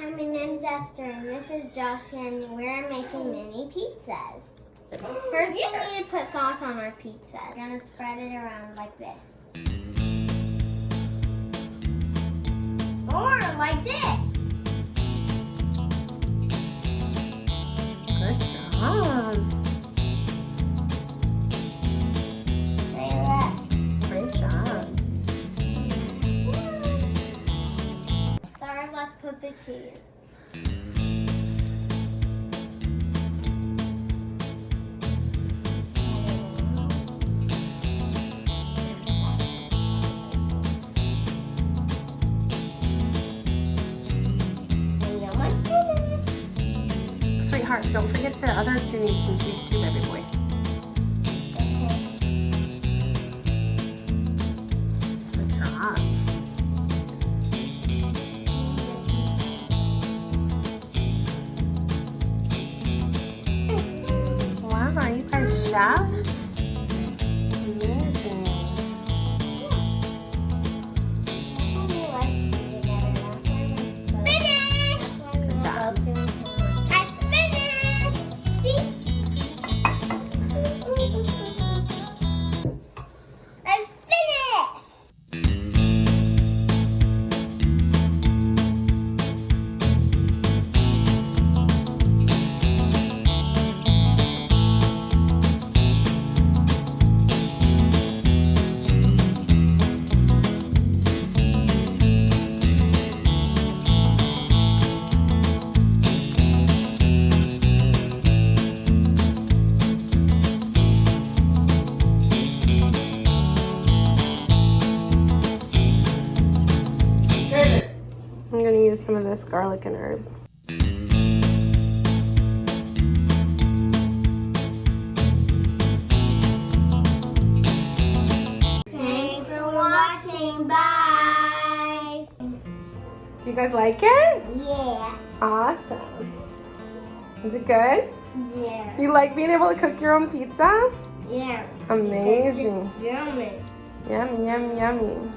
Hi, my name's Esther, and this is Josh, and we're making mini pizzas. First, we need to put sauce on our pizza. We're gonna spread it around like this. Or like this. Good job. Great job. Third, let's put the cheese. Sweetheart, don't forget the other two need some cheese too, baby boy. Good job. Wow, are you guys chefs? Amazing. Finish! Good job. I finished! See? I finished! I'm going to use some of this garlic and herb. Thanks for watching. Bye! Do you guys like it? Yeah. Awesome. Is it good? Yeah. You like being able to cook your own pizza? Yeah. Amazing. Yummy. Yummy, yummy, yummy.